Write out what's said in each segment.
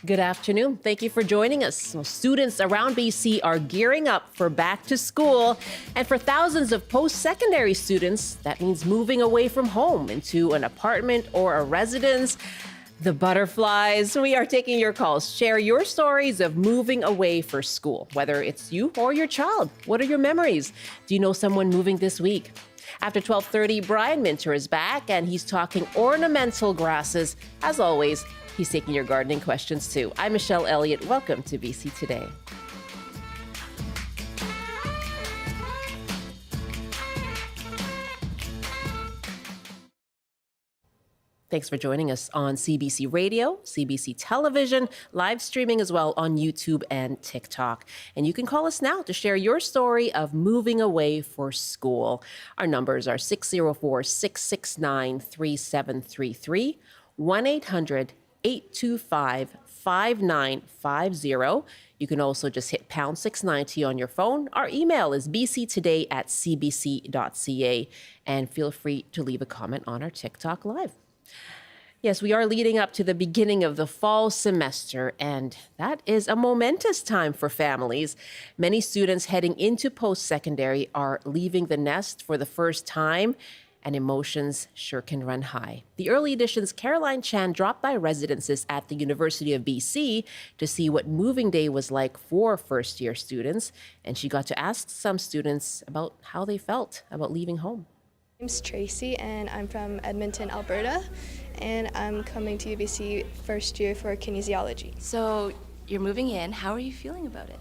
Good afternoon. Thank you for joining us. Well, students around BC are gearing up for back to school. And for thousands of post-secondary students, that means moving away from home into an apartment or a residence. The butterflies. We are taking your calls. Share your stories of moving away for school, whether it's you or your child. What are your memories? Do you know someone moving this week? After 12:30, Brian Minter is back, and he's talking ornamental grasses. As always, he's taking your gardening questions too. I'm Michelle Elliott. Welcome to BC Today. Thanks for joining us on CBC Radio, CBC Television, live streaming as well on YouTube and TikTok. And you can call us now to share your story of moving away for school. Our numbers are 604-669-3733, 1-800-825-5950. You can also just hit pound 690 on your phone. Our email is bctoday@cbc.ca. And feel free to leave a comment on our TikTok Live. Yes, we are leading up to the beginning of the fall semester, and that is a momentous time for families. Many students heading into post-secondary are leaving the nest for the first time, and emotions sure can run high. The Early Edition's Caroline Chan dropped by residences at the University of BC to see what moving day was like for first-year students, and she got to ask some students about how they felt about leaving home. My name's Tracy, and I'm from Edmonton, Alberta, and I'm coming to UBC first year for kinesiology. So you're moving in. How are you feeling about it?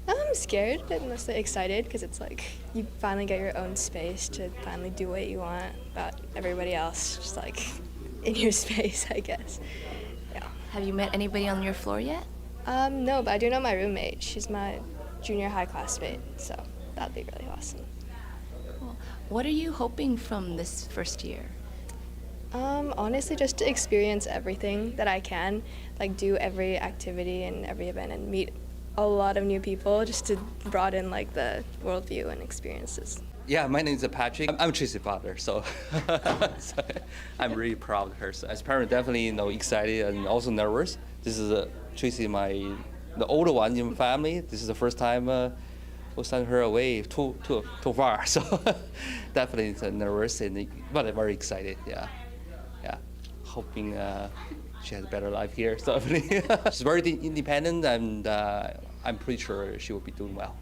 I'm scared, but mostly excited because it's like you finally get your own space to finally do what you want without everybody else just like in your space, I guess. Yeah. Have you met anybody on your floor yet? No, but I do know my roommate. She's my junior high classmate, so that'd be really awesome. Cool. What are you hoping from this first year? Honestly, just to experience everything that I can, like do every activity and every event and meet a lot of new people just to broaden like the worldview and experiences. Yeah, my name is Patrick. I'm Tracy's father, so, so I'm really proud of her. So as a parent, definitely excited and also nervous. This is Tracy, the older one in the family. This is the first time we'll send her away too far. So definitely nervous but very excited. Yeah. Hoping she has a better life here. So she's very independent, and I'm pretty sure she will be doing well.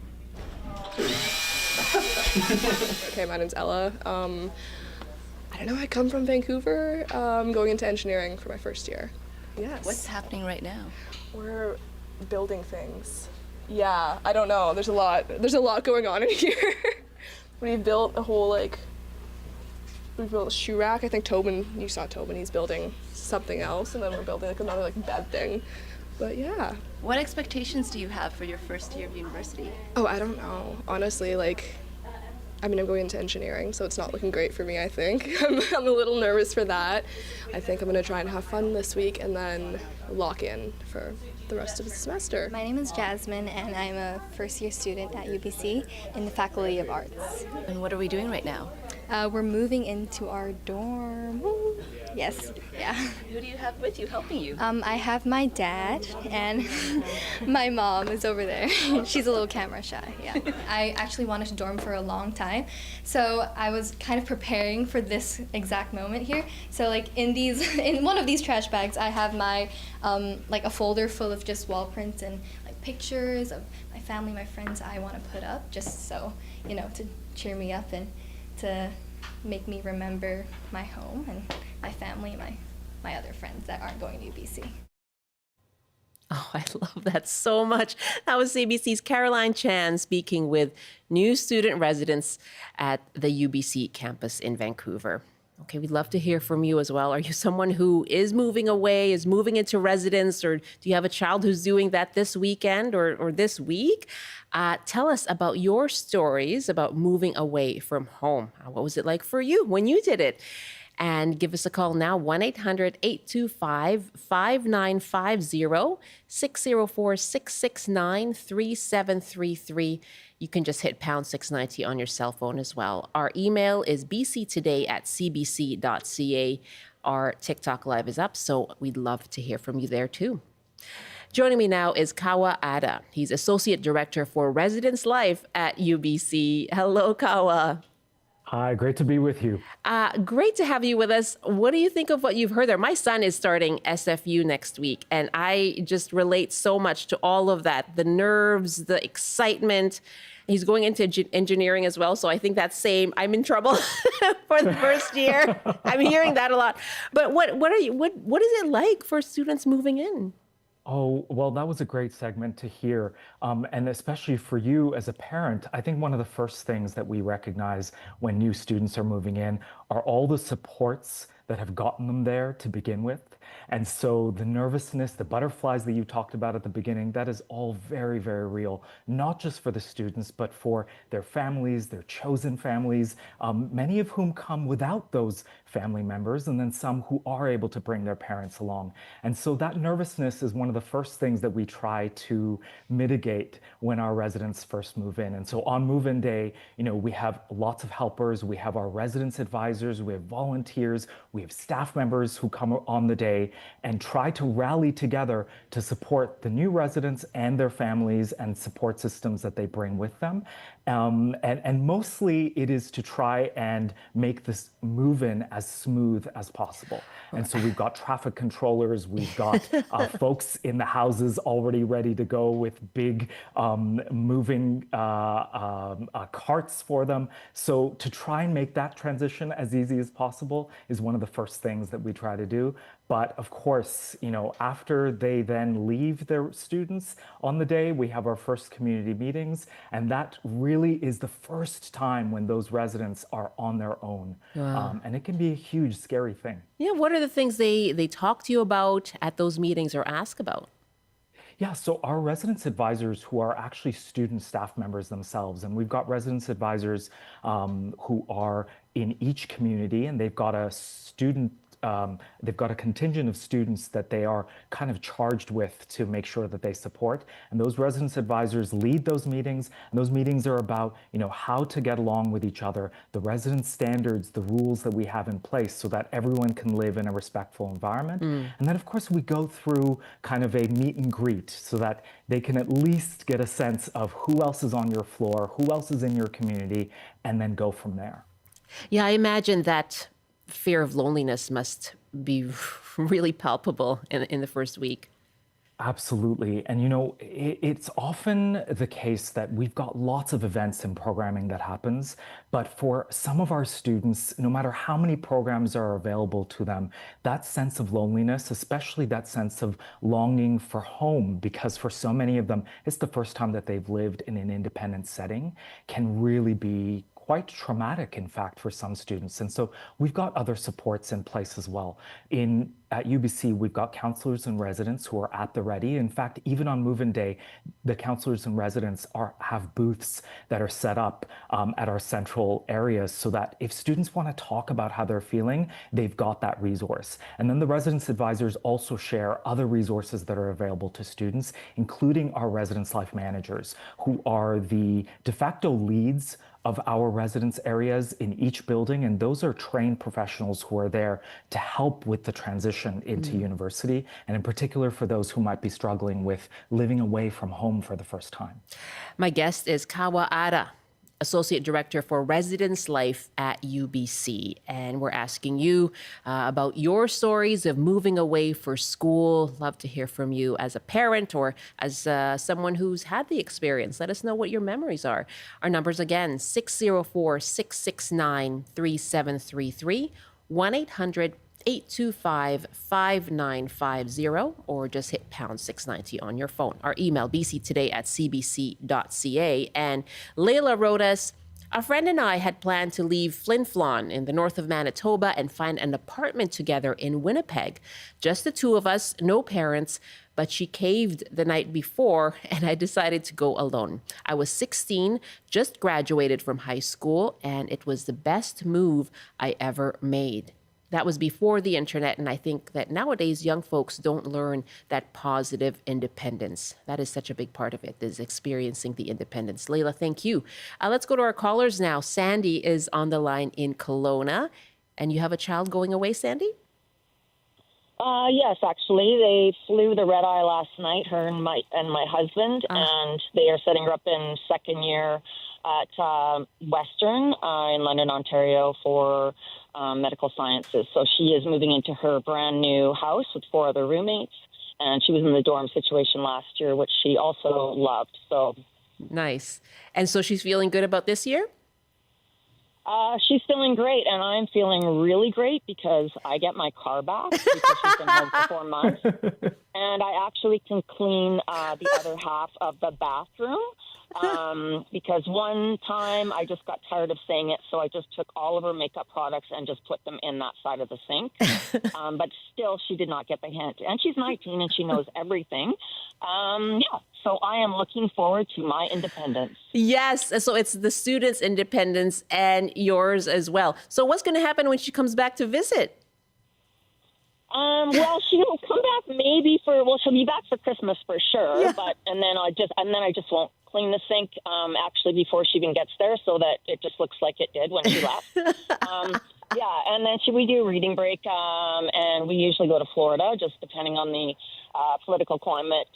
Okay, my name's Ella. I don't know, I come from Vancouver. I'm going into engineering for my first year. Yes. What's happening right now? We're building things. Yeah, I don't know. There's a lot going on in here. We built a whole we built a shoe rack. I think you saw Tobin, he's building something else, and then we're building another bed thing. But yeah. What expectations do you have for your first year of university? Oh, I don't know. Honestly, I'm going into engineering, so it's not looking great for me, I think. I'm a little nervous for that. I think I'm gonna try and have fun this week and then lock in for the rest of the semester. My name is Jasmine, and I'm a first-year student at UBC in the Faculty of Arts. And what are we doing right now? We're moving into our dorm. Woo. Yes, yeah. Who do you have with you helping you? I have my dad, and my mom is over there. She's a little camera shy, yeah. I actually wanted to dorm for a long time, so I was kind of preparing for this exact moment here. So in one of these trash bags, I have my a folder full of just wall prints and pictures of my family, my friends I want to put up, just so to cheer me up and to make me remember my home and my family, my other friends that aren't going to UBC. Oh, I love that so much. That was CBC's Caroline Chan speaking with new student residents at the UBC campus in Vancouver. Okay, we'd love to hear from you as well. Are you someone who is moving away, is moving into residence, or do you have a child who's doing that this weekend or this week? Tell us about your stories about moving away from home. What was it like for you when you did it? And give us a call now, 1-800-825-5950, 604-669-3733. You can just hit pound 690 on your cell phone as well. Our email is bctoday@cbc.ca. Our TikTok Live is up, so we'd love to hear from you there too. Joining me now is Kawa Ada. He's Associate Director for Residence Life at UBC. Hello, Kawa. Hi, great to be with you. Great to have you with us. What do you think of what you've heard there? My son is starting SFU next week, and I just relate so much to all of that. The nerves, the excitement. He's going into engineering as well, so I think that's same. I'm in trouble for the first year. I'm hearing that a lot. But what is it like for students moving in? Oh, well, that was a great segment to hear. And especially for you as a parent, I think one of the first things that we recognize when new students are moving in are all the supports that have gotten them there to begin with. And so the nervousness, the butterflies that you talked about at the beginning, that is all very, very real, not just for the students, but for their families, their chosen families, many of whom come without those family members, and then some who are able to bring their parents along. And so that nervousness is one of the first things that we try to mitigate when our residents first move in. And so on move-in day, we have lots of helpers, we have our residence advisors, we have volunteers, we have staff members who come on the day and try to rally together to support the new residents and their families and support systems that they bring with them. And mostly it is to try and make this move-in as smooth as possible. And so we've got traffic controllers, we've got folks in the houses already ready to go with big moving carts for them. So to try and make that transition as easy as possible is one of the first things that we try to do. But of course, after they then leave their students on the day, we have our first community meetings. And that really is the first time when those residents are on their own. Wow. And it can be a huge, scary thing. Yeah, what are the things they talk to you about at those meetings or ask about? Yeah, so our residence advisors who are actually student staff members themselves, and we've got residence advisors who are in each community, and they've got a contingent of students that they are kind of charged with to make sure that they support. And those residence advisors lead those meetings. And those meetings are about, how to get along with each other, the residence standards, the rules that we have in place so that everyone can live in a respectful environment. And then, of course, we go through kind of a meet and greet so that they can at least get a sense of who else is on your floor, who else is in your community, and then go from there. Yeah, I imagine that fear of loneliness must be really palpable in the first week. Absolutely. And it's often the case that we've got lots of events and programming that happens, but for some of our students, no matter how many programs are available to them, that sense of loneliness, especially that sense of longing for home, because for so many of them, it's the first time that they've lived in an independent setting, can really be quite traumatic, in fact, for some students. And so we've got other supports in place as well. At UBC, we've got counselors and residents who are at the ready. In fact, even on move-in day, the counselors and residents have booths that are set up at our central areas so that if students want to talk about how they're feeling, they've got that resource. And then the residence advisors also share other resources that are available to students, including our residence life managers, who are the de facto leads of our residence areas in each building. And those are trained professionals who are there to help with the transition into university, and in particular for those who might be struggling with living away from home for the first time. My guest is Kawa Ada, Associate Director for Residence Life at UBC. And we're asking you about your stories of moving away for school. Love to hear from you as a parent or as someone who's had the experience. Let us know what your memories are. Our numbers again, 604-669-3733, 1-800-825-5950, or just hit pound 690 on your phone. Our email, bctoday@cbc.ca. And Layla wrote us, a friend and I had planned to leave Flin Flon in the north of Manitoba and find an apartment together in Winnipeg. Just the two of us, no parents, but she caved the night before and I decided to go alone. I was 16, just graduated from high school, and it was the best move I ever made. That was before the internet, and I think that nowadays young folks don't learn that positive independence. That is such a big part of it, is experiencing the independence. Layla, thank you. Let's go to our callers now. Sandy is on the line in Kelowna, and you have a child going away, Sandy? Yes, actually, they flew the red eye last night. Her and my husband, and they are setting her up in second year at Western in London, Ontario, for medical sciences. So she is moving into her brand new house with 4 other roommates, and she was in the dorm situation last year, which she also loved. So Nice. And so she's feeling good about this year? she's feeling great, and I'm feeling really great because I get my car back because she's been home for 4 months, and I actually can clean the other half of the bathroom because one time I just got tired of saying it, so I just took all of her makeup products and just put them in that side of the sink. But still, she did not get the hint, and she's 19 and she knows everything. Yeah, so I am looking forward to my independence. Yes. So it's the students' independence and yours as well. So what's going to happen when she comes back to visit? Well, she'll come back maybe she'll be back for Christmas for sure. Yeah. But and then I just won't clean the sink actually before she even gets there, so that it just looks like it did when she left. Yeah, and then we do reading break, and we usually go to Florida, just depending on the political climate.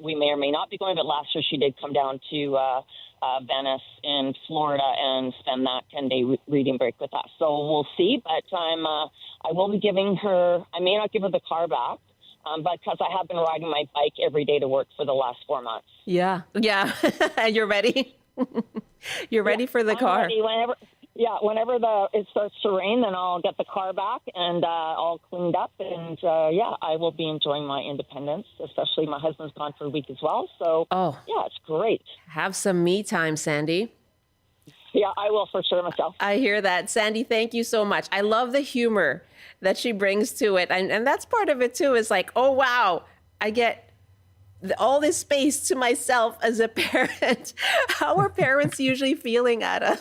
We may or may not be going, but last year she did come down to Venice in Florida and spend that 10-day reading break with us. So we'll see, but I will be giving her, I may not give her the car back, but because I have been riding my bike every day to work for the last 4 months. Yeah. Yeah. And you're ready? You're ready for the I'm car. ready. Whenever it starts to rain, then I'll get the car back and all cleaned up. And I will be enjoying my independence, especially my husband's gone for a week as well. So, yeah, it's great. Have some me time, Sandy. Yeah, I will for sure myself. I hear that. Sandy, thank you so much. I love the humor that she brings to it. And that's part of it, too, is like, oh, wow, I get all this space to myself as a parent. How are parents usually feeling, Ada?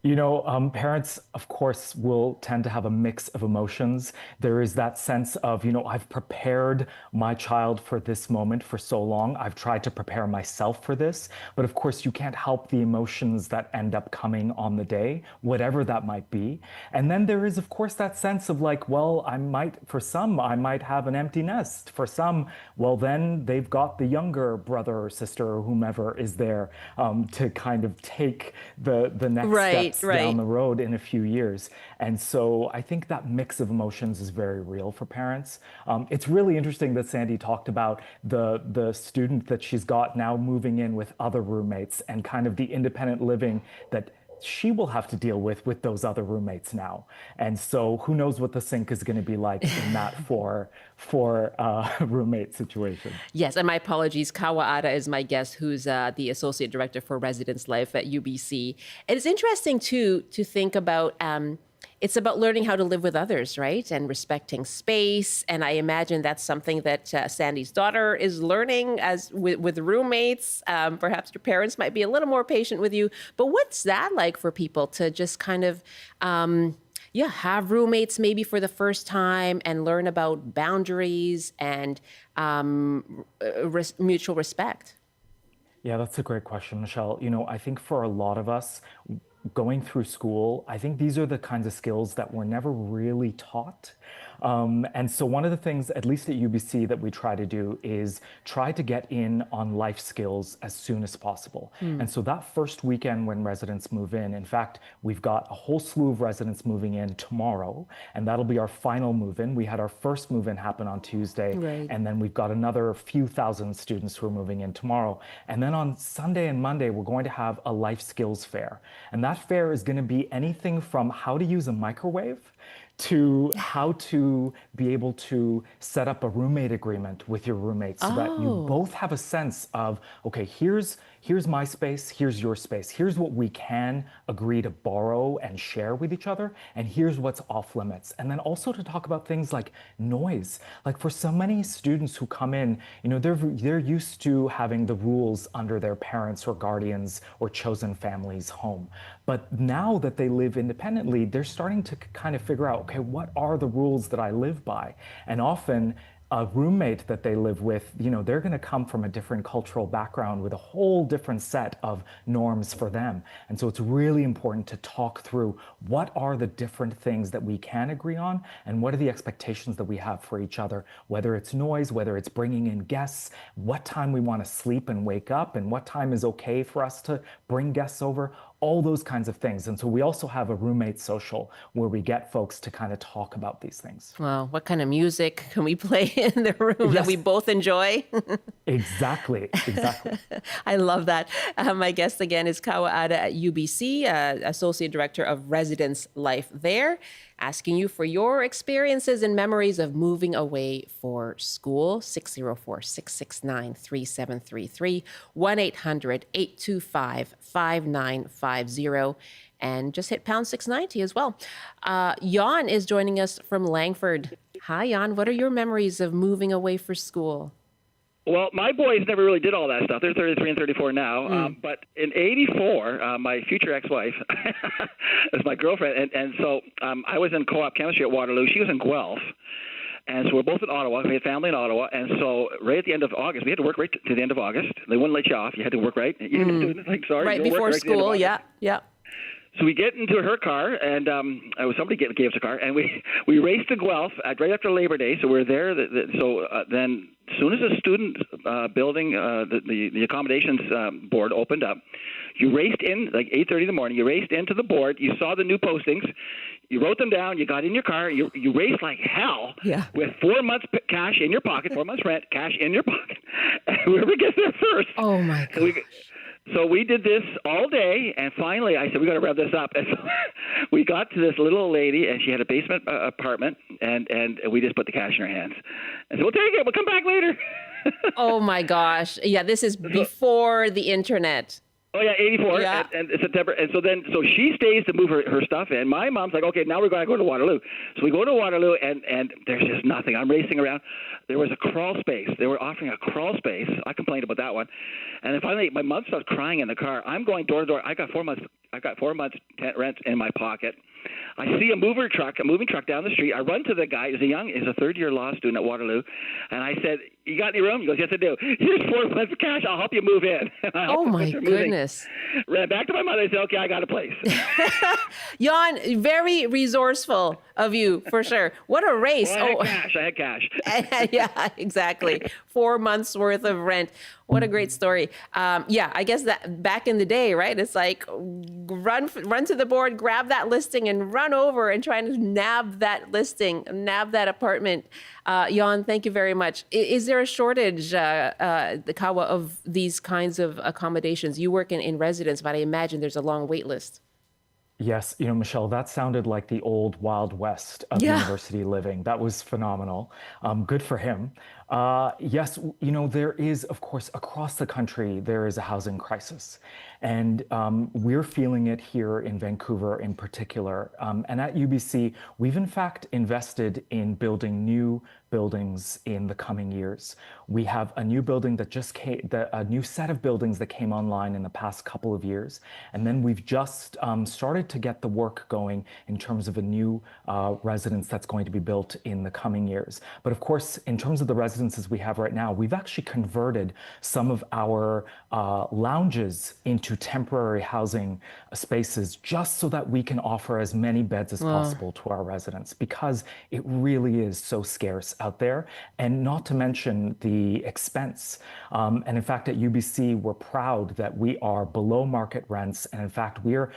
You know, parents, of course, will tend to have a mix of emotions. There is that sense of, you know, I've prepared my child for this moment for so long. I've tried to prepare myself for this. But of course, you can't help the emotions that end up coming on the day, whatever that might be. And then there is, of course, that sense of like, well, for some, I might have an empty nest. For some, well, then they've got the younger brother or sister or whomever is there to kind of take the next steps down the road in a few years. And so I think that mix of emotions is very real for parents. It's really interesting that Sandy talked about the student that she's got now moving in with other roommates and kind of the independent living that she will have to deal with those other roommates now. And so who knows what the sink is going to be like in that for roommate situation. Yes, and my apologies. Kawa Ada is my guest, who's the Associate Director for Residence Life at UBC. And it's interesting, too, to think about it's about learning how to live with others, right? And respecting space. And I imagine that's something that Sandy's daughter is learning with roommates. Perhaps your parents might be a little more patient with you. But what's that like for people to just kind of, have roommates maybe for the first time and learn about boundaries and mutual respect? Yeah, that's a great question, Michelle. You know, I think for a lot of us, going through school, I think these are the kinds of skills that were never really taught. And so one of the things, at least at UBC, that we try to do is try to get in on life skills as soon as possible. And so that first weekend when residents move in fact, we've got a whole slew of residents moving in tomorrow, and that'll be our final move-in. We had our first move-in happen on Tuesday, and then we've got another few thousand students who are moving in tomorrow. And then on Sunday and Monday, we're going to have a life skills fair. And that fair is going to be anything from how to use a microwave to how to be able to set up a roommate agreement with your roommates so that you both have a sense of, okay, here's my space, here's your space, here's what we can agree to borrow and share with each other, and here's what's off limits. And then also to talk about things like noise. Like for so many students who come in, you know, they're used to having the rules under their parents or guardians or chosen families' home. But now that they live independently, they're starting to kind of figure out, okay, what are the rules that I live by? And often a roommate that they live with, they're going to come from a different cultural background with a whole different set of norms for them. And so it's really important to talk through what are the different things that we can agree on and what are the expectations that we have for each other, whether it's noise, whether it's bringing in guests, what time we want to sleep and wake up, and what time is okay for us to bring guests over, all those kinds of things. And so we also have a roommate social where we get folks to kind of talk about these things. Well, what kind of music can we play in the room that we both enjoy? Exactly. I love that. My guest again is Kawa Ada at UBC, Associate Director of Residence Life there, asking you for your experiences and memories of moving away for school. 604-669-3733, 1-800-825-5950. And just hit pound 690 as well. Jan is joining us from Langford. Hi, Jan. What are your memories of moving away for school? Well, my boys never really did all that stuff. They're 33 and 34 now. But in '84, my future ex-wife is my girlfriend. And so I was in co-op chemistry at Waterloo. She was in Guelph. And so we're both in Ottawa. We had family in Ottawa. And so right at the end of August, we had to work right to the end of August. They wouldn't let you off. You had to work right. You didn't like, sorry. Right before school, yeah. So we get into her car, and somebody gave us a car, and we raced to Guelph right after Labor Day. So we're there. Then as soon as the student building, the accommodations board opened up, you raced in like 8:30 in the morning. You raced into the board. You saw the new postings. You wrote them down. You got in your car. You raced like hell with 4 months cash in your pocket, 4 months rent, cash in your pocket. And whoever gets there first. Oh my God. So we did this all day, and finally I said, we got to wrap this up. And so we got to this little lady, and she had a basement apartment, and we just put the cash in her hands. And said, we'll take it. We'll come back later. Oh, my gosh. Yeah, this is before the internet. Oh, yeah, 84 and September. And so she stays to move her stuff in. My mom's like, okay, now we're going to go to Waterloo. So we go to Waterloo, and there's just nothing. I'm racing around. There was a crawl space. They were offering a crawl space. I complained about that one. And then finally, my mom starts crying in the car. I'm going door to door. I got 4 months rent in my pocket. I see a moving truck down the street. I run to the guy. He's a third-year law student at Waterloo. And I said, you got any room? He goes, yes, I do. Here's 4 months of cash. I'll help you move in. Oh, my goodness. Ran back to my mother and said, okay, I got a place. Jan, very resourceful of you, for sure. What a race. Well, I had cash. Yeah, exactly. 4 months worth of rent. What a great story. I guess that back in the day, right? It's like run to the board, grab that listing, and run over and try to nab that listing, nab that apartment. Jan, thank you very much. Is there a shortage, the Kawa, of these kinds of accommodations? You work in residence, but I imagine there's a long wait list. Yes, Michelle, that sounded like the old Wild West of university living. That was phenomenal. Good for him. Yes, there is, of course, across the country, there is a housing crisis. And we're feeling it here in Vancouver in particular. And at UBC, we've in fact invested in building new buildings in the coming years. We have a new building that a new set of buildings that came online in the past couple of years. And then we've just started to get the work going in terms of a new residence that's going to be built in the coming years. But of course, in terms of the residences we have right now, we've actually converted some of our lounges into temporary housing spaces just so that we can offer as many beds as possible to our residents, because it really is so scarce out there, and not to mention the expense. And in fact, at UBC, we're proud that we are below market rents. And in fact, we're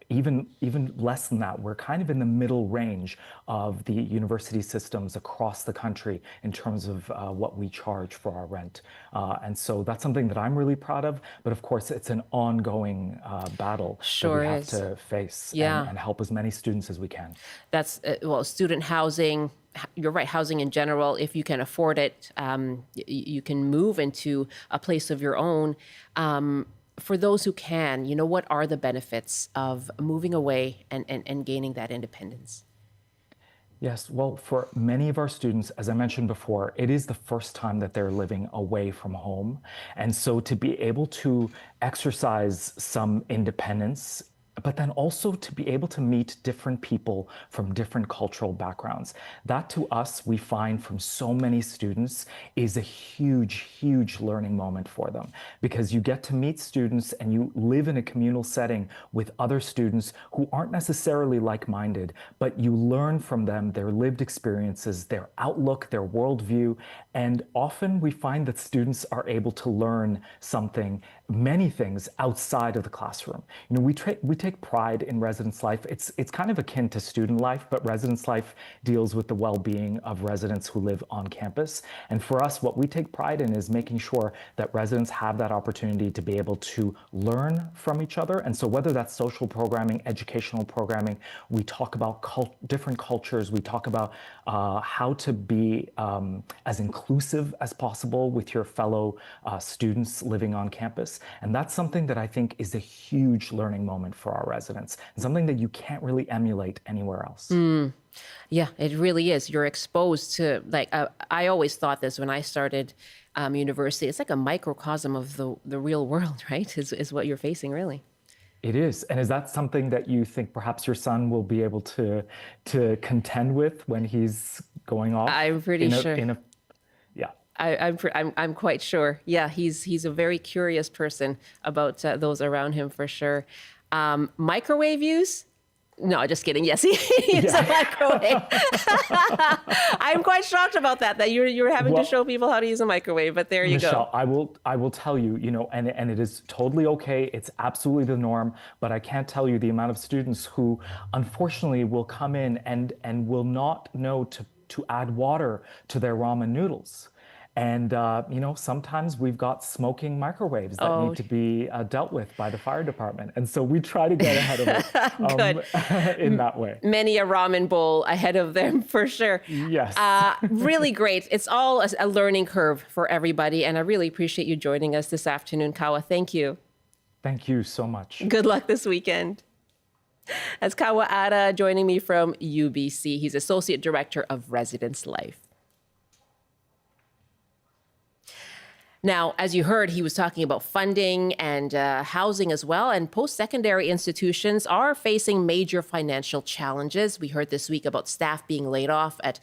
even less than that. We're kind of in the middle range of the university systems across the country in terms of what we charge for our rent. And so that's something that I'm really proud of. But of course, it's an ongoing battle that we have to face and help as many students as we can. That's, student housing. You're right, housing in general, if you can afford it, you can move into a place of your own. For those who can, what are the benefits of moving away and gaining that independence? Yes, well, for many of our students, as I mentioned before, it is the first time that they're living away from home. And so to be able to exercise some independence but then also to be able to meet different people from different cultural backgrounds. That to us, we find from so many students is a huge, huge learning moment for them, because you get to meet students and you live in a communal setting with other students who aren't necessarily like-minded, but you learn from them, their lived experiences, their outlook, their worldview, and often we find that students are able to learn something, many things outside of the classroom. You know, we take pride in residence life. It's kind of akin to student life, but residence life deals with the well-being of residents who live on campus. And for us, what we take pride in is making sure that residents have that opportunity to be able to learn from each other. And so whether that's social programming, educational programming, we talk about different cultures, we talk about how to be as inclusive as possible with your fellow students living on campus. And that's something that I think is a huge learning moment for our residents, and something that you can't really emulate anywhere else. Yeah, it really is. You're exposed to, like, I always thought this when I started university. It's like a microcosm of the real world, right? Is what you're facing, really. It is. And is that something that you think perhaps your son will be able to contend with when he's going off? I'm pretty sure. Yeah. I'm quite sure. Yeah, he's a very curious person about those around him, for sure. Microwave use? No, just kidding. Yes, he uses a microwave. I'm quite shocked about that you're having to show people how to use a microwave, but there you Michelle, go. I will tell you, you know, and it is totally okay. It's absolutely the norm, but I can't tell you the amount of students who unfortunately will come in and will not know to add water to their ramen noodles. And, you know, sometimes we've got smoking microwaves that need to be dealt with by the fire department. And so we try to get ahead of it in that way. Many a ramen bowl ahead of them, for sure. Yes. Really great. It's all a learning curve for everybody. And I really appreciate you joining us this afternoon, Kawa. Thank you. Thank you so much. Good luck this weekend. That's Kawa Ada joining me from UBC. He's Associate Director of Residence Life. Now, as you heard, he was talking about funding and housing as well. And post-secondary institutions are facing major financial challenges. We heard this week about staff being laid off at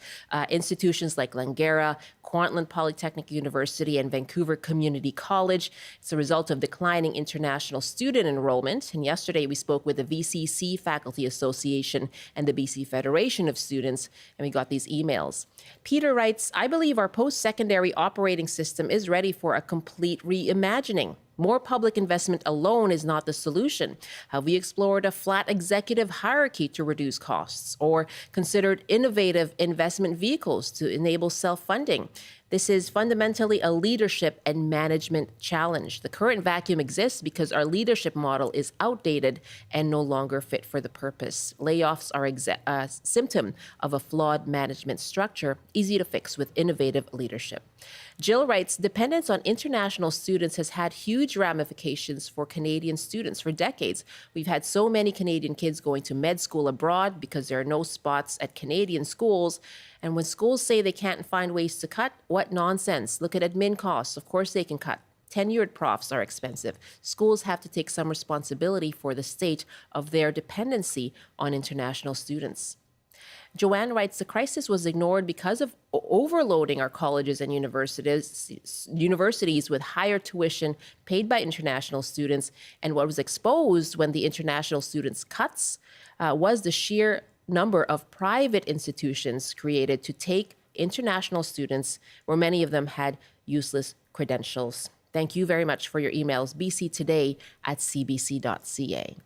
institutions like Langara, Kwantlen Polytechnic University, and Vancouver Community College. It's a result of declining international student enrollment. And yesterday we spoke with the VCC Faculty Association and the BC Federation of Students, and we got these emails. Peter writes, I believe our post-secondary operating system is ready for a complete reimagining. More public investment alone is not the solution. Have we explored a flat executive hierarchy to reduce costs, or considered innovative investment vehicles to enable self-funding? This is fundamentally a leadership and management challenge. The current vacuum exists because our leadership model is outdated and no longer fit for the purpose. Layoffs are a symptom of a flawed management structure, easy to fix with innovative leadership. Jill writes, dependence on international students has had huge ramifications for Canadian students for decades. We've had so many Canadian kids going to med school abroad because there are no spots at Canadian schools. And when schools say they can't find ways to cut, what nonsense. Look at admin costs. Of course they can cut. Tenured profs are expensive. Schools have to take some responsibility for the state of their dependency on international students. Joanne writes, the crisis was ignored because of overloading our colleges and universities with higher tuition paid by international students. And what was exposed when the international students cuts was the sheer number of private institutions created to take international students, where many of them had useless credentials. Thank you very much for your emails. bctoday@cbc.ca.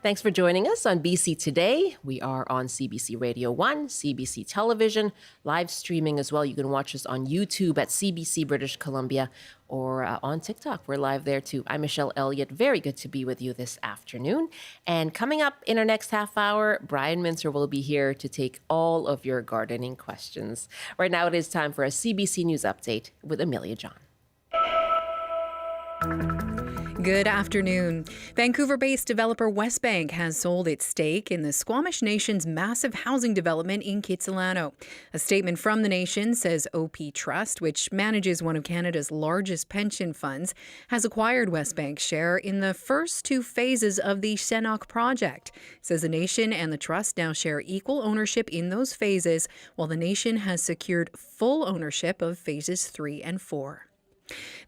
Thanks for joining us on BC Today. We are on CBC Radio 1, CBC Television, live streaming as well. You can watch us on YouTube at CBC British Columbia or on TikTok. We're live there too. I'm Michelle Elliott. Very good to be with you this afternoon. And coming up in our next half hour, Brian Mincer will be here to take all of your gardening questions. Right now it is time for a CBC News Update with Amelia John. Good afternoon. Vancouver-based developer Westbank has sold its stake in the Squamish Nation's massive housing development in Kitsilano. A statement from the nation says OP Trust, which manages one of Canada's largest pension funds, has acquired Westbank's share in the first two phases of the Senok project. It says the nation and the trust now share equal ownership in those phases, while the nation has secured full ownership of phases 3 and 4.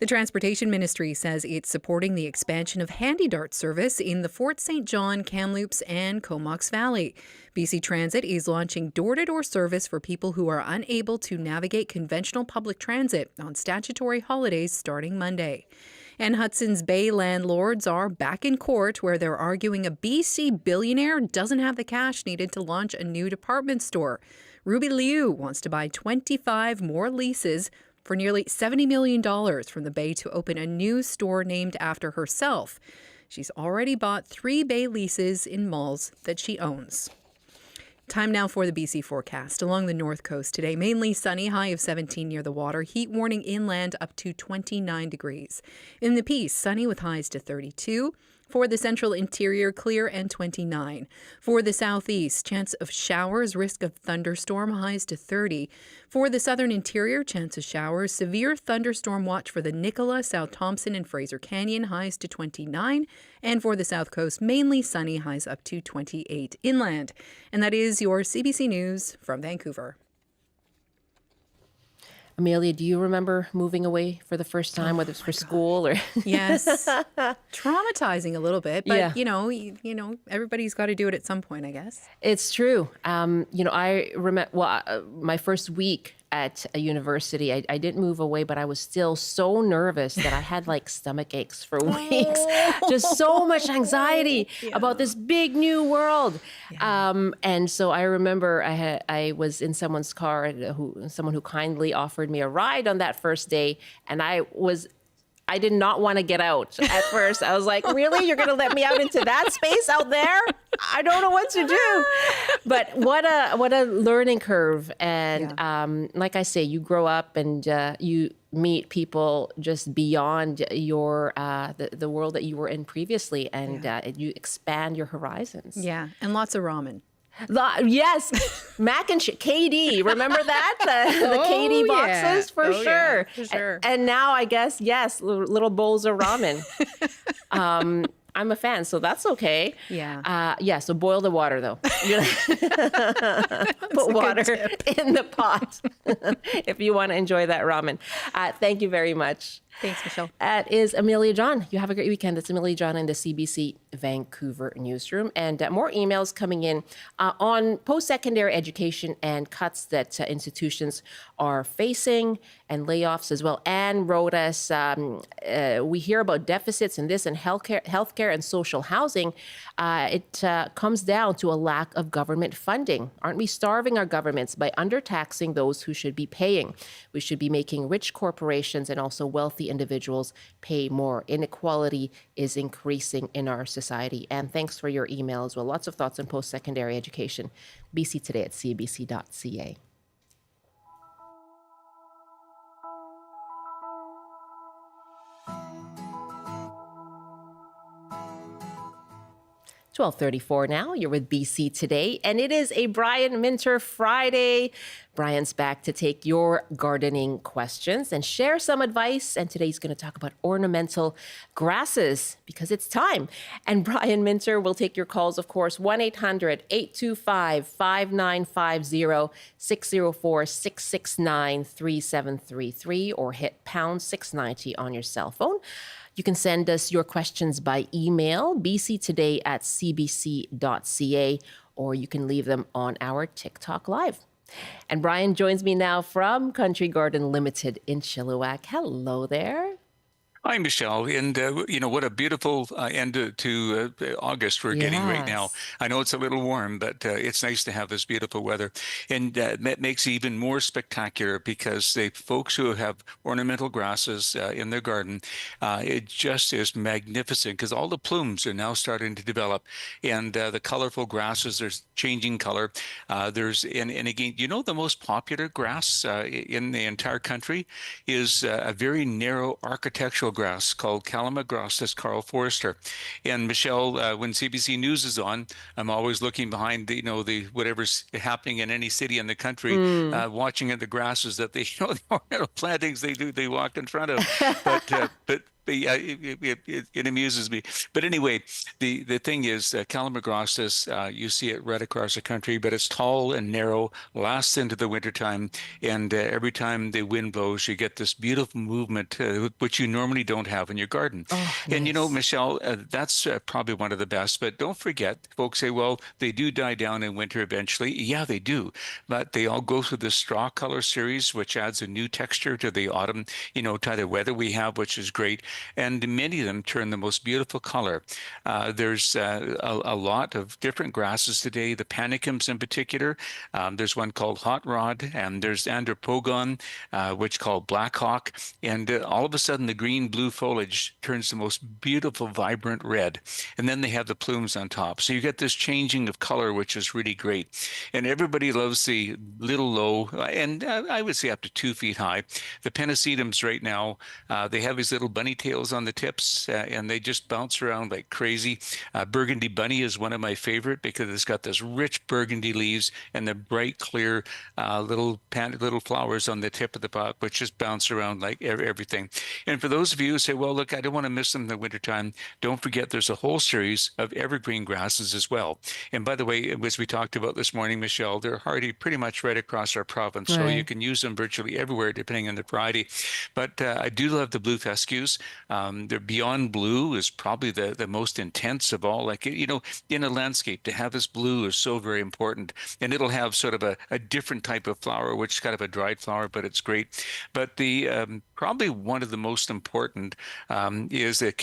The Transportation Ministry says it's supporting the expansion of Handy Dart service in the Fort St. John, Kamloops and Comox Valley. BC Transit is launching door-to-door service for people who are unable to navigate conventional public transit on statutory holidays starting Monday. And Hudson's Bay landlords are back in court where they're arguing a BC billionaire doesn't have the cash needed to launch a new department store. Ruby Liu wants to buy 25 more leases for nearly $70 million from the Bay to open a new store named after herself. She's already bought 3 Bay leases in malls that she owns. Time now for the BC forecast. Along the north coast today, mainly sunny, high of 17 near the water. Heat warning inland up to 29 degrees. In the Peace, sunny with highs to 32. For the central interior, clear and 29. For the southeast, chance of showers, risk of thunderstorm, highs to 30. For the southern interior, chance of showers, severe thunderstorm watch for the Nicola, South Thompson, and Fraser Canyon, highs to 29. And for the south coast, mainly sunny, highs up to 28 inland. And that is your CBC News from Vancouver. Amelia, do you remember moving away for the first time, whether it's for school or? Yes, traumatizing a little bit, but Yeah. you know, everybody's got to do it at some point, I guess. It's true. I remember, my first week at a university, I didn't move away, but I was still so nervous that I had like stomach aches for weeks. Just so much anxiety about this big new world. And so I remember I was in someone's car, someone who kindly offered me a ride on that first day, and I did not want to get out at first. I was like, really? You're going to let me out into that space out there? I don't know what to do. But what a learning curve. And like I say, you grow up and you meet people just beyond your the world that you were in previously. And you expand your horizons. Yeah, and lots of ramen. Yes, mac and KD. Remember that? The KD boxes for sure. Yeah, for sure. And now I guess, yes, little bowls of ramen. I'm a fan, so that's okay. Yeah. So boil the water though. Put water in the pot if you want to enjoy that ramen. Thank you very much. Thanks, Michelle. That is Amelia John. You have a great weekend. That's Amelia John in the CBC Vancouver newsroom. And more emails coming in on post-secondary education and cuts that institutions are facing and layoffs as well. Anne wrote us, we hear about deficits in this and healthcare and social housing. It comes down to a lack of government funding. Aren't we starving our governments by undertaxing those who should be paying? We should be making rich corporations and also wealthy individuals pay more. Inequality is increasing in our society. And thanks for your email as well. Lots of thoughts on post-secondary education. BC Today at cbc.ca. $12:34 now. You're with BC Today, and it is a Brian Minter Friday. Brian's back to take your gardening questions and share some advice. And today he's going to talk about ornamental grasses because it's time. And Brian Minter will take your calls, of course, 1-800-825-5950, 604-669-3733, or hit pound 690 on your cell phone. You can send us your questions by email, bctoday@cbc.ca, or you can leave them on our TikTok Live. And Brian joins me now from Country Garden Limited in Chilliwack. Hello there. Hi, Michelle. And, what a beautiful end to August we're getting right now. I know it's a little warm, but it's nice to have this beautiful weather. And that makes it even more spectacular because the folks who have ornamental grasses in their garden, it just is magnificent because all the plumes are now starting to develop. And the colorful grasses are changing color. And again, the most popular grass in the entire country is a very narrow architectural grass called Calamagrostis Carl Forster. And Michelle, when CBC News is on, I'm always looking behind the, the whatever's happening in any city in the country, watching at the grasses that they, the ornamental plantings they walk in front of. But yeah, it amuses me. But anyway, the thing is, Calamagrostis, you see it right across the country, but it's tall and narrow, lasts into the wintertime, and every time the wind blows, you get this beautiful movement, which you normally don't have in your garden. Oh, and nice. Michelle, that's probably one of the best. But don't forget, folks say, well, they do die down in winter eventually. Yeah, they do. But they all go through the straw color series, which adds a new texture to the autumn, to the weather we have, which is great. And many of them turn the most beautiful color. There's a lot of different grasses today, the panicums in particular. There's one called hot rod, and there's andropogon, which called black hawk. And all of a sudden, the green-blue foliage turns the most beautiful, vibrant red. And then they have the plumes on top. So you get this changing of color, which is really great. And everybody loves the little low, and I would say up to 2 feet high. The pennisedums right now, they have these little bunny tails on the tips, and they just bounce around like crazy. Burgundy bunny is one of my favorite because it's got this rich burgundy leaves and the bright, clear little flowers on the tip of the box, which just bounce around like everything. And for those of you who say, well, look, I don't want to miss them in the wintertime, don't forget there's a whole series of evergreen grasses as well. And by the way, as we talked about this morning, Michelle, they're hardy pretty much right across our province. Right. So you can use them virtually everywhere, depending on the variety. But I do love the blue fescues. Their Beyond Blue is probably the most intense of all. Like, in a landscape, to have this blue is so very important. And it'll have sort of a different type of flower, which is kind of a dried flower, but it's great. But the probably one of the most important is the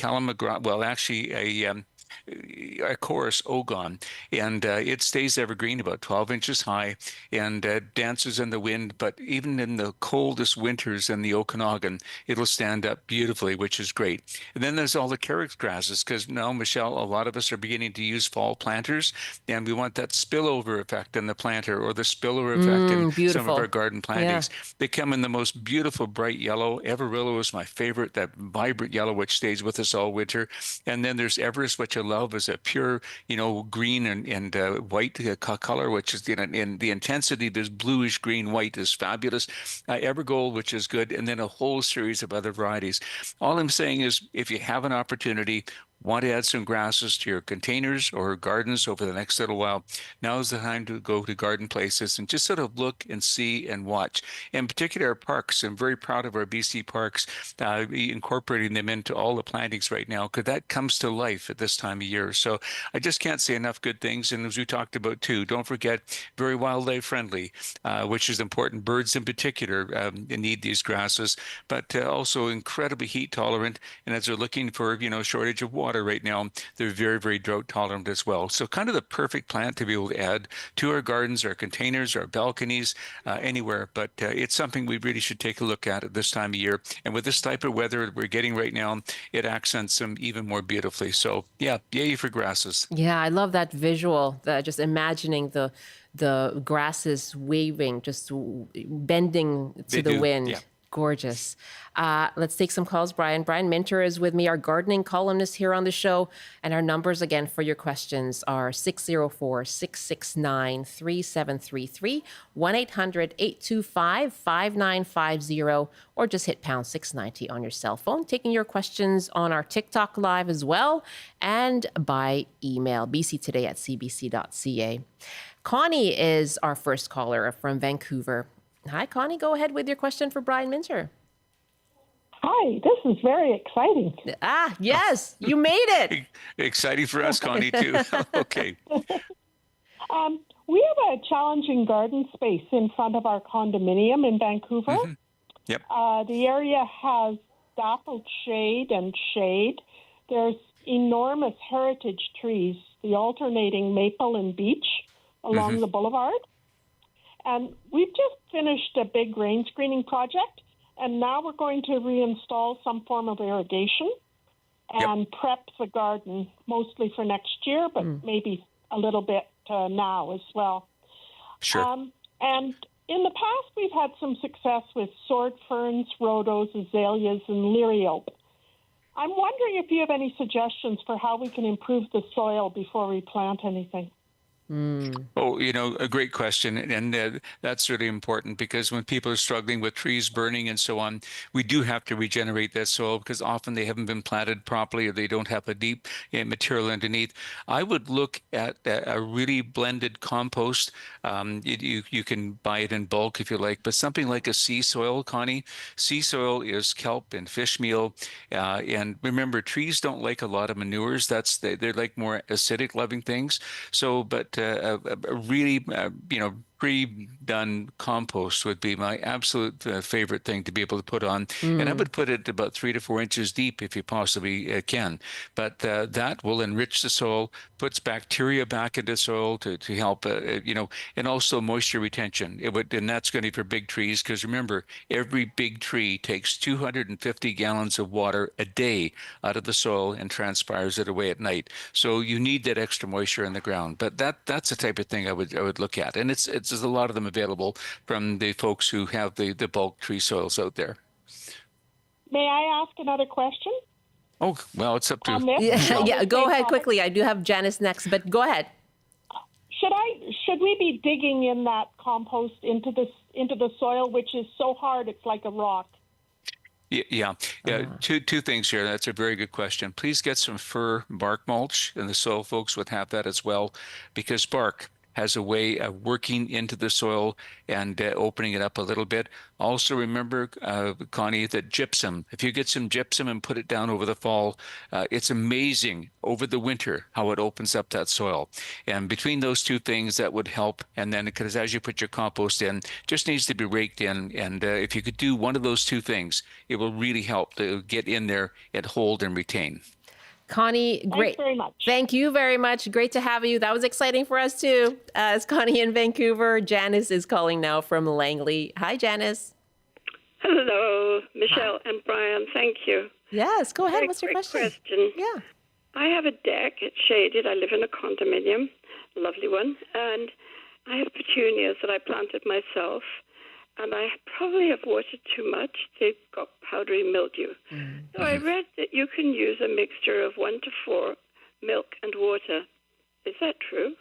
a chorus ogon, and it stays evergreen, about 12 inches high, and dances in the wind. But even in the coldest winters in the Okanagan, it'll stand up beautifully, which is great. And then there's all the carex grasses, because now, Michelle, a lot of us are beginning to use fall planters, and we want that spillover effect in the planter, or the spillover effect in some of our garden plantings. Yeah. They come in the most beautiful bright yellow. Everillo is my favorite, that vibrant yellow which stays with us all winter. And then there's Everest, which I love, is a pure, green and white color, which is in the intensity. This bluish green white is fabulous. Evergold, which is good, and then a whole series of other varieties. All I'm saying is, if you have an opportunity, want to add some grasses to your containers or gardens over the next little while, now is the time to go to garden places and just sort of look and see and watch. In particular, our parks. I'm very proud of our BC parks, incorporating them into all the plantings right now, because that comes to life at this time of year. So I just can't say enough good things. And as we talked about too, don't forget, very wildlife friendly, which is important. Birds in particular need these grasses, but also incredibly heat tolerant. And as they're looking for, shortage of water right now, they're very, very drought tolerant as well. So kind of the perfect plant to be able to add to our gardens, our containers, our balconies, anywhere. But it's something we really should take a look at this time of year. And with this type of weather we're getting right now, it accents them even more beautifully. So yeah, yay for grasses. Yeah, I love that visual, just imagining the grasses waving, just bending to the wind. Yeah. Gorgeous. Let's take some calls, Brian. Brian Minter is with me, our gardening columnist here on the show. And our numbers again for your questions are 604-669-3733, 1-800-825-5950, or just hit pound 690 on your cell phone. Taking your questions on our TikTok live as well, and by email, bctoday@cbc.ca. Connie is our first caller from Vancouver. Hi, Connie. Go ahead with your question for Brian Minter. Hi, this is very exciting. Yes, you made it. Exciting for us, Connie, too. Okay. We have a challenging garden space in front of our condominium in Vancouver. Mm-hmm. Yep. The area has dappled shade and shade. There's enormous heritage trees, the alternating maple and beech along the boulevard. And we've just finished a big rain screening project, and now we're going to reinstall some form of irrigation and prep the garden, mostly for next year, but maybe a little bit now as well. Sure. And in the past, we've had some success with sword ferns, rhodos, azaleas, and liriope. I'm wondering if you have any suggestions for how we can improve the soil before we plant anything. Oh, a great question. And that's really important because when people are struggling with trees burning and so on, we do have to regenerate that soil because often they haven't been planted properly or they don't have a deep material underneath. I would look at a really blended compost. You can buy it in bulk if you like, but something like a sea soil, Connie. Sea soil is kelp and fish meal. And remember, trees don't like a lot of manures. They're like more acidic loving things. So, but a really, pre-done compost would be my absolute favorite thing to be able to put on. And I would put it about 3 to 4 inches deep if you possibly can. But that will enrich the soil, puts bacteria back into soil to help, and also moisture retention. And that's going to be for big trees because remember, every big tree takes 250 gallons of water a day out of the soil and transpires it away at night. So you need that extra moisture in the ground. But that's the type of thing I would look at. And there's a lot of them available from the folks who have the bulk tree soils out there. May I ask another question? Oh, well, it's up to Yeah, go ahead quickly. I do have Janice next, but go ahead. Should we be digging in that compost into the soil, which is so hard it's like a rock? Yeah. Two things here. That's a very good question. Please get some fir bark mulch, and the soil folks would have that as well, because bark has a way of working into the soil and opening it up a little bit. Also remember, Connie, that gypsum, if you get some gypsum and put it down over the fall, it's amazing over the winter how it opens up that soil. And between those two things, that would help. And then, because as you put your compost in, just needs to be raked in. And if you could do one of those two things, it will really help to get in there and hold and retain. Connie, great. Thanks very much. Thank you very much. Great to have you. That was exciting for us too. It's Connie in Vancouver. Janice is calling now from Langley. Hi, Janice. Hello, Michelle and Brian. Thank you. Yes, go ahead. Very What's your quick question? Yeah. I have a deck. It's shaded. I live in a condominium, a lovely one, and I have petunias that I planted myself. And I probably have watered too much. They've got powdery mildew. So I read that you can use a mixture of 1 to 4 milk and water. Is that true?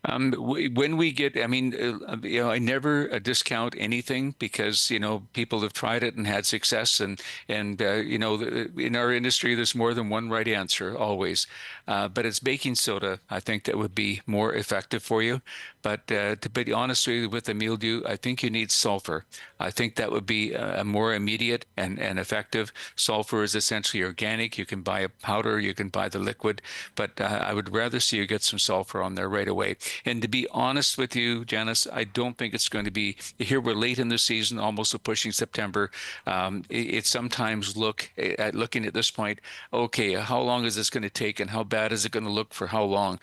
When we get, I never discount anything because, people have tried it and had success. And in our industry, there's more than one right answer always. But it's baking soda, I think, that would be more effective for you. But to be honest with the mildew, I think you need sulfur. I think that would be a more immediate and effective. Sulfur is essentially organic. You can buy a powder, you can buy the liquid, but I would rather see you get some sulfur on there right away. And to be honest with you, Janice, I don't think it's going to be, here we're late in the season, almost pushing September. It sometimes looking at this point, okay, how long is this going to take and how bad is it going to look for how long?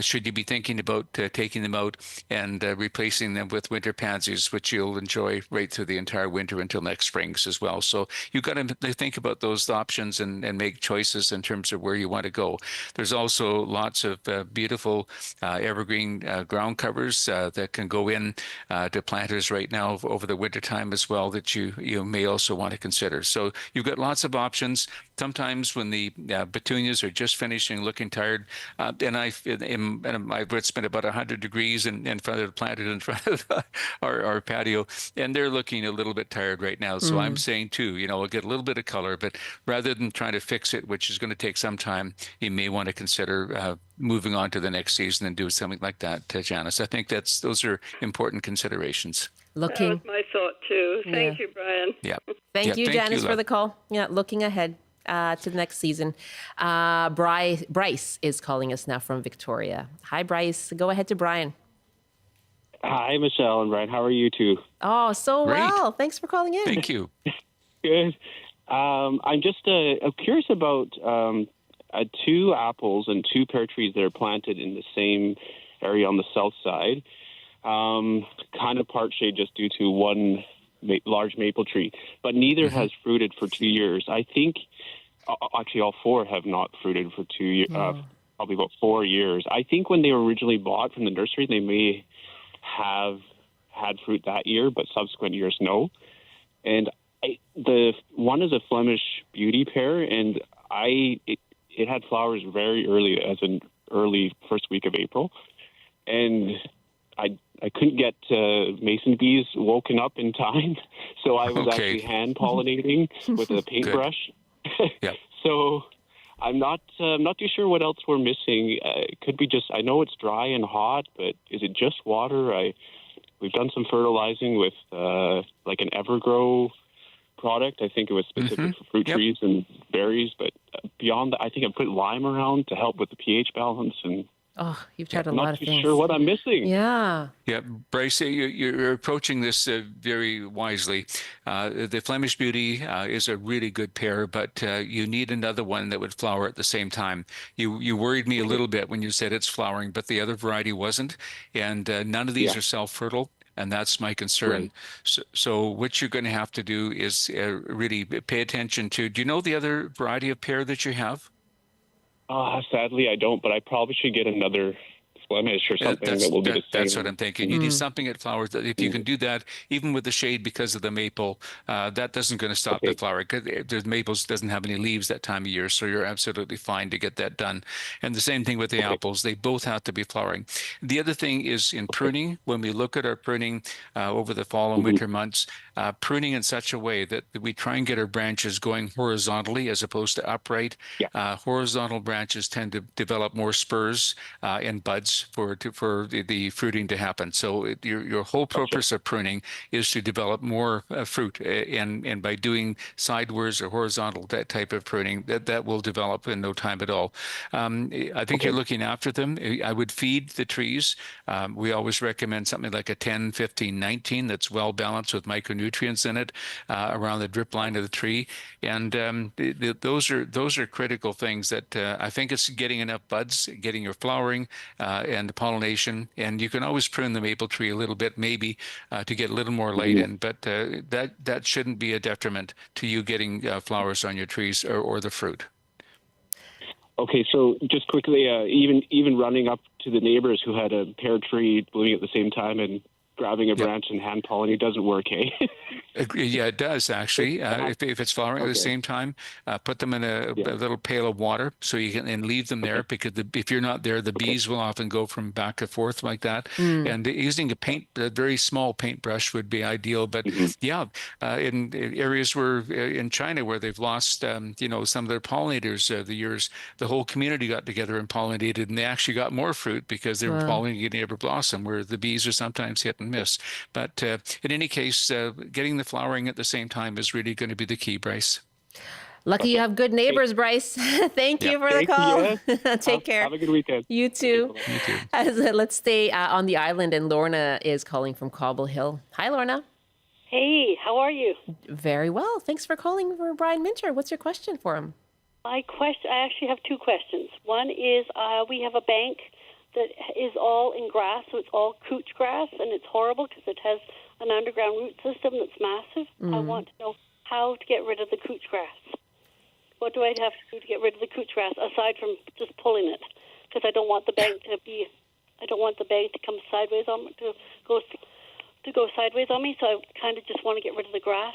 Should you be thinking about taking them out and replacing them with winter pansies, which you'll enjoy right through the entire winter until next spring as well. So you've got to think about those options and make choices in terms of where you want to go. There's also lots of beautiful evergreen ground covers that can go in to planters right now over the winter time as well that you may also want to consider. So you've got lots of options. Sometimes when the petunias are just finishing, looking tired, and I've spent about 100 degrees in front of the planted in front of our patio, and they're looking a little bit tired right now. So I'm saying too, we'll get a little bit of color, but rather than trying to fix it, which is going to take some time, you may want to consider moving on to the next season and do something like that, Janice. I think those are important considerations. That was my thought too. Thank you, Brian. Yeah. Thank you, Janice, for the call. Yeah, looking ahead to the next season. Bryce is calling us now from Victoria. Hi, Bryce. Go ahead to Brian. Hi, Michelle and Brian. How are you two? Oh, so Great. well. Thanks for calling in. Thank you. Good. I'm just curious about 2 apples and 2 pear trees that are planted in the same area on the south side, kind of part shade just due to one large maple tree, but neither has fruited for 2 years. I think actually all 4 have not fruited for 2 years, probably about 4 years. I think when they were originally bought from the nursery, they may have had fruit that year, but subsequent years, no. And The one is a Flemish beauty pear, and it had flowers very early, as in early first week of April, and I couldn't get mason bees woken up in time, so I was actually hand pollinating with a paintbrush. Yeah. So I'm not too sure what else we're missing. It could be just, I know it's dry and hot, but is it just water? We've done some fertilizing with like an Evergrow product. I think it was specific for fruit trees and berries, but beyond that, I think I put lime around to help with the pH balance. And you've tried a I'm lot not of too things. sure what I'm missing. Yeah. Yeah, Bryce, you're approaching this very wisely. The Flemish Beauty is a really good pear, but you need another one that would flower at the same time. You worried me a little bit when you said it's flowering, but the other variety wasn't, and none of these are self-fertile. And that's my concern. Right. So what you're going to have to do is really pay attention to. Do you know the other variety of pear that you have? Sadly, I don't, but I probably should get another Flemish or something that will be the same. That's what I'm thinking. You need something that flowers. That if you can do that, even with the shade because of the maple, that doesn't going to stop the flowering. The maples doesn't have any leaves that time of year, so you're absolutely fine to get that done. And the same thing with the apples; they both have to be flowering. The other thing is in pruning. When we look at our pruning over the fall and winter months, pruning in such a way that we try and get our branches going horizontally as opposed to upright. Horizontal branches tend to develop more spurs and buds for the fruiting to happen. So your whole purpose of pruning is to develop more fruit, and by doing sideways or horizontal that type of pruning, that will develop in no time at all. I think you're looking after them. I would feed the trees. We always recommend something like a 10, 15, 19 that's well balanced with micronutrients in it around the drip line of the tree, and those are critical things that I think it's getting enough buds, getting your flowering and the pollination, and you can always prune the maple tree a little bit, maybe to get a little more light in, but that shouldn't be a detriment to you getting flowers on your trees or the fruit. Okay, so just quickly, even running up to the neighbors who had a pear tree blooming at the same time and grabbing a branch and hand pollinating doesn't work, eh? Yeah, it does actually. If it's flowering at the same time, put them in a little pail of water so you can and leave them there, because if you're not there, the bees will often go from back and forth like that. And using a very small paintbrush would be ideal. But in areas where in China where they've lost some of their pollinators over the years, the whole community got together and pollinated, and they actually got more fruit because they were pollinating every blossom, where the bees are sometimes hit and miss. But in any case, getting the flowering at the same time is really going to be the key, Bryce. Lucky you have good neighbors, Bryce. Thank you for the call. Take care. Have a good weekend. You too. You too. Let's stay on the island, and Lorna is calling from Cobble Hill. Hi, Lorna. Hey, how are you? Very well. Thanks for calling for Brian Minter. What's your question for him? I actually have two questions. One is we have a bank that is all in grass, so it's all couch grass, and it's horrible because it has an underground root system that's massive. I want to know how to get rid of the couch grass. What do I have to do to get rid of the couch grass aside from just pulling it? Because I don't want the bank to come sideways on me, to go sideways on me. So I kind of just want to get rid of the grass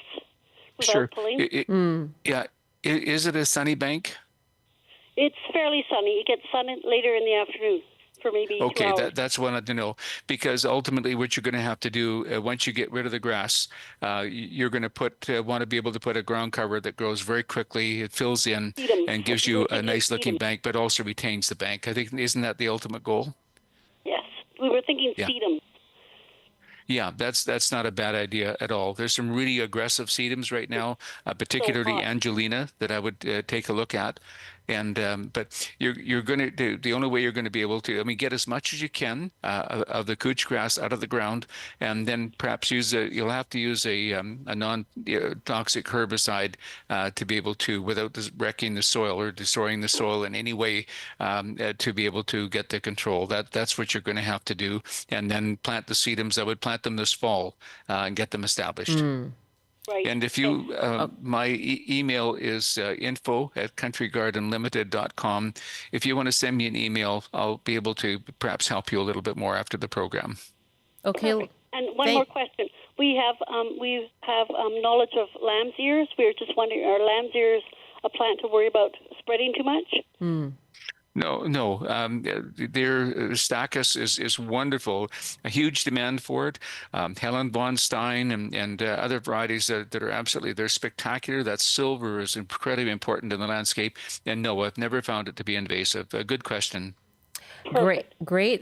without pulling. Yeah, is it a sunny bank? It's fairly sunny. It gets sun later in the afternoon. For maybe 2 hours. That's what I wanted to know, because ultimately what you're going to have to do once you get rid of the grass, you're going to want to be able to put a ground cover that grows very quickly. It fills in and gives you a nice looking bank, but also retains the bank. I think, isn't that the ultimate goal? Yes, we were thinking sedum. Yeah, that's not a bad idea at all. There's some really aggressive sedums right now, particularly Angelina, that I would take a look at. And but you're going to do, the only way you're going to be able to, get as much as you can of the couch grass out of the ground, and then perhaps you'll have to use a non-toxic herbicide to be able to, without wrecking the soil or destroying the soil in any way, to be able to get the control. That's what you're going to have to do, and then plant the sedums. I would plant them this fall and get them established. Right. And if you, my email is info@countrygardenlimited.com. If you want to send me an email, I'll be able to perhaps help you a little bit more after the program. Okay, And one more question. We have knowledge of lamb's ears. We were just wondering, are lamb's ears a plant to worry about spreading too much? No. Their Stachys is wonderful. A huge demand for it. Helen von Stein and other varieties that are they're spectacular. That silver is incredibly important in the landscape. And no, I've never found it to be invasive. A good question. Great.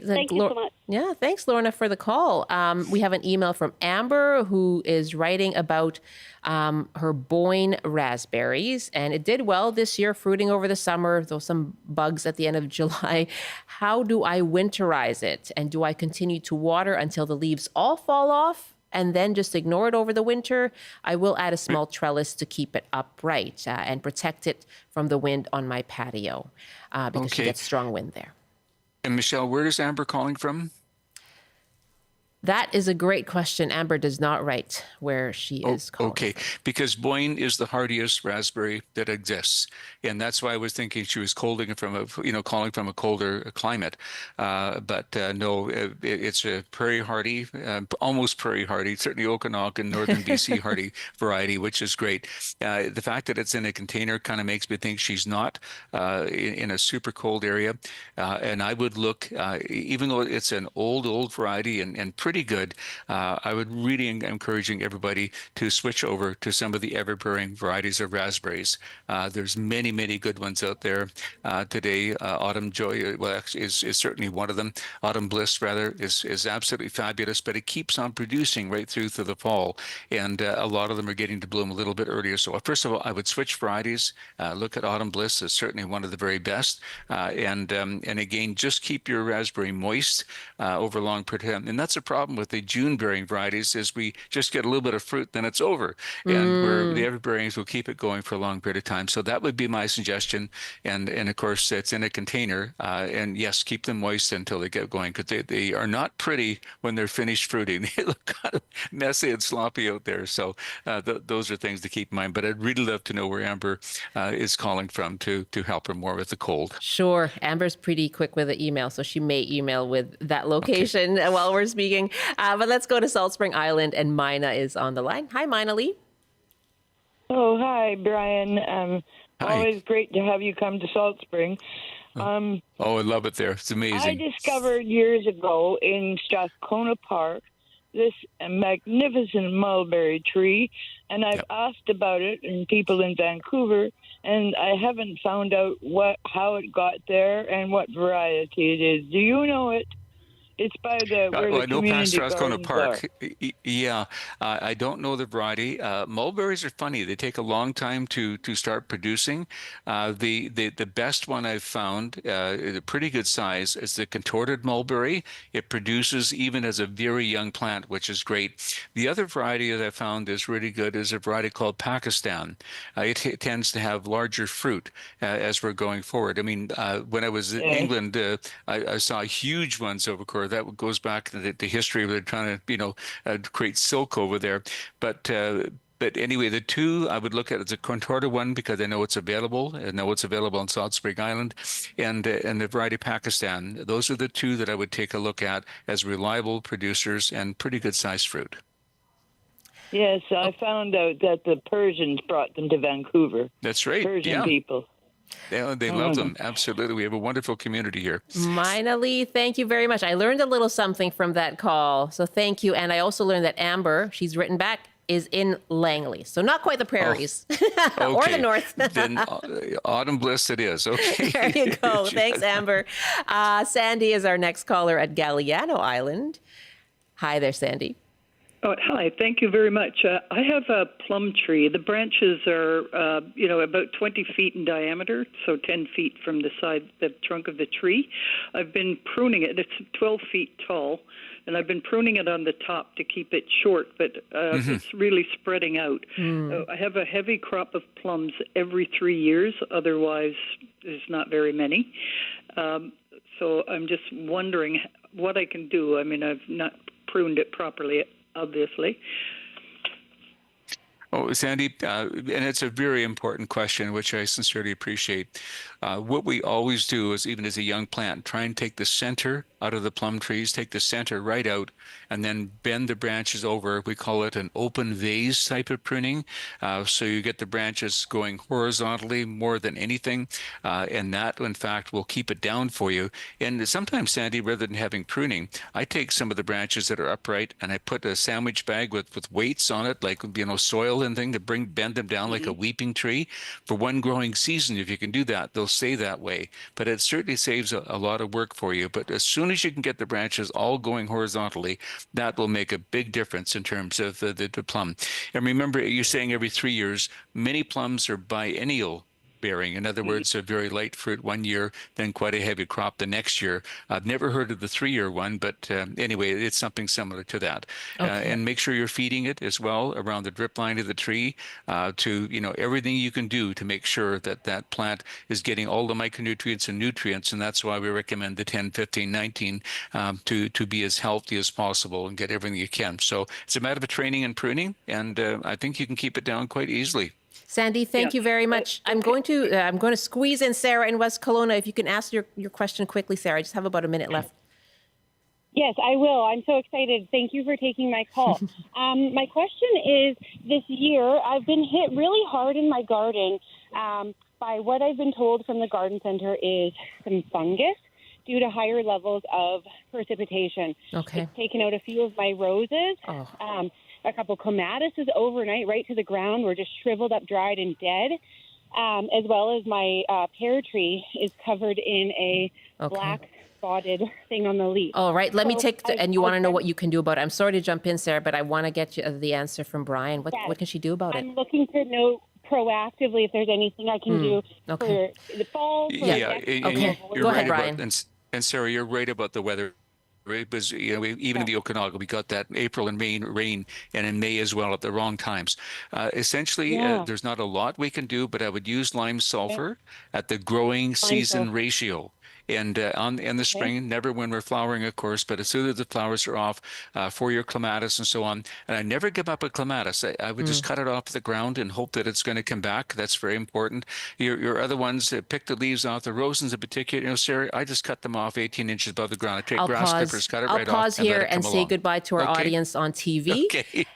Thank you so much. Yeah, thanks, Lorna, for the call. We have an email from Amber who is writing about her Boyne raspberries, and it did well this year, fruiting over the summer, though some bugs at the end of July. How do I winterize it? And do I continue to water until the leaves all fall off and then just ignore it over the winter? I will add a small trellis to keep it upright and protect it from the wind on my patio because she gets strong wind there. And Michelle, where is Amber calling from? That is a great question. Amber does not write where she is calling. Okay, because Boyne is the hardiest raspberry that exists, and that's why I was thinking she was calling from a colder climate. But no, it's a prairie hardy, almost prairie hardy, certainly Okanagan, northern BC hardy variety, which is great. The fact that it's in a container kind of makes me think she's not in a super cold area. And I would look, even though it's an old variety and pretty good, I would really encouraging everybody to switch over to some of the ever-bearing varieties of raspberries. There's many good ones out there today. Autumn Joy, is certainly one of them. Autumn Bliss, rather, is absolutely fabulous, but it keeps on producing right through to the fall, and a lot of them are getting to bloom a little bit earlier. So first of all, I would switch varieties. Look at Autumn Bliss is certainly one of the very best, and again, just keep your raspberry moist over a long period of time. And that's a problem with the June-bearing varieties is we just get a little bit of fruit, then it's over. And where the ever-bearings will keep it going for a long period of time. So that would be my suggestion. And of course, it's in a container. And yes, keep them moist until they get going, because they are not pretty when they're finished fruiting. They look kind of messy and sloppy out there. So those are things to keep in mind. But I'd really love to know where Amber is calling from to help her more with the cold. Sure. Amber's pretty quick with the email, so she may email with that location while we're speaking. But let's go to Salt Spring Island, and Mina is on the line. Hi, Mina Lee. Oh, hi, Brian. Hi. Always great to have you come to Salt Spring. I love it there. It's amazing. I discovered years ago in Strathcona Park this magnificent mulberry tree, and I've asked about it and people in Vancouver, and I haven't found out how it got there and what variety it is. Do you know it? It's by the where the I know past Strathcona Park. Yeah, I don't know the variety. Mulberries are funny; they take a long time to start producing. The best one I've found, a pretty good size, is the contorted mulberry. It produces even as a very young plant, which is great. The other variety that I found is really good is a variety called Pakistan. It tends to have larger fruit as we're going forward. I mean, when I was in England, I saw huge ones over there. That goes back to the history of they're trying to, create silk over there. But anyway, the two I would look at is a contorted one because I know it's available. I know it's available on Salt Spring Island, and the variety Pakistan. Those are the two that I would take a look at as reliable producers and pretty good sized fruit. Yes, I found out that the Persians brought them to Vancouver. That's right. Persian people. Yeah, they love them. Absolutely. We have a wonderful community here. Mina Lee, thank you very much. I learned a little something from that call. So thank you. And I also learned that Amber, she's written back, is in Langley. So not quite the prairies or the north. Then Autumn Bliss it is. Okay. There you go. Thanks, Amber. Sandy is our next caller at Galliano Island. Hi there, Sandy. Oh, hi. Thank you very much. I have a plum tree. The branches are, about 20 feet in diameter, so 10 feet from the trunk of the tree. I've been pruning it. It's 12 feet tall, and I've been pruning it on the top to keep it short, but it's really spreading out. I have a heavy crop of plums every 3 years. Otherwise, there's not very many. So I'm just wondering what I can do. I mean, I've not pruned it properly, obviously. Oh, Sandy, and it's a very important question, which I sincerely appreciate. What we always do is, even as a young plant, try and take the center out of the plum trees, take the center right out, and then bend the branches over. We call it an open vase type of pruning. So you get the branches going horizontally more than anything, and that, in fact, will keep it down for you. And sometimes, Sandy, rather than having pruning, I take some of the branches that are upright and I put a sandwich bag with weights on it, like, soil and thing, to bend them down like a weeping tree for one growing season. If you can do that, they'll stay that way. But it certainly saves a lot of work for you. But as soon as you can get the branches all going horizontally, that will make a big difference in terms of the plum. And remember, you're saying every 3 years. Many plums are biennial bearing. In other words, a very light fruit one year, then quite a heavy crop the next year. I've never heard of the 3-year one, but anyway, it's something similar to that. Okay. And make sure you're feeding it as well around the drip line of the tree to, everything you can do to make sure that that plant is getting all the micronutrients and nutrients. And that's why we recommend the 10, 15, 19 to be as healthy as possible and get everything you can. So it's a matter of training and pruning, and I think you can keep it down quite easily. Sandy, thank you very much. I'm going to squeeze in Sarah in West Kelowna. If you can ask your question quickly, Sarah. I just have about a minute left. Yes, I will. I'm so excited. Thank you for taking my call. My question is, this year I've been hit really hard in my garden by what I've been told from the garden center is some fungus due to higher levels of precipitation. Okay. It's taken out a few of my roses. A couple clematis overnight right to the ground were just shriveled up, dried, and dead, as well as my pear tree is covered in a black spotted thing on the leaf. All right, let me take and you want to know what you can do about it. I'm sorry to jump in, Sarah, but I want to get you the answer from Brian. What can she do about it? I'm looking to know proactively if there's anything I can do for the fall. You're right, Brian. And Sarah, you're right about the weather. Because even in the Okanagan, we got that April and May rain, and in May as well at the wrong times. Essentially, there's not a lot we can do, but I would use lime sulfur at the growing season ratio. And in the spring, never when we're flowering, of course, but as soon as the flowers are off, for your clematis and so on. And I never give up a clematis. I would just cut it off the ground and hope that it's going to come back. That's very important. Your other ones, pick the leaves off. The roses in particular, Sarah, I just cut them off 18 inches above the ground. I take grass clippers, cut it right off. I'll pause here and say along. goodbye to our audience on TV. Okay.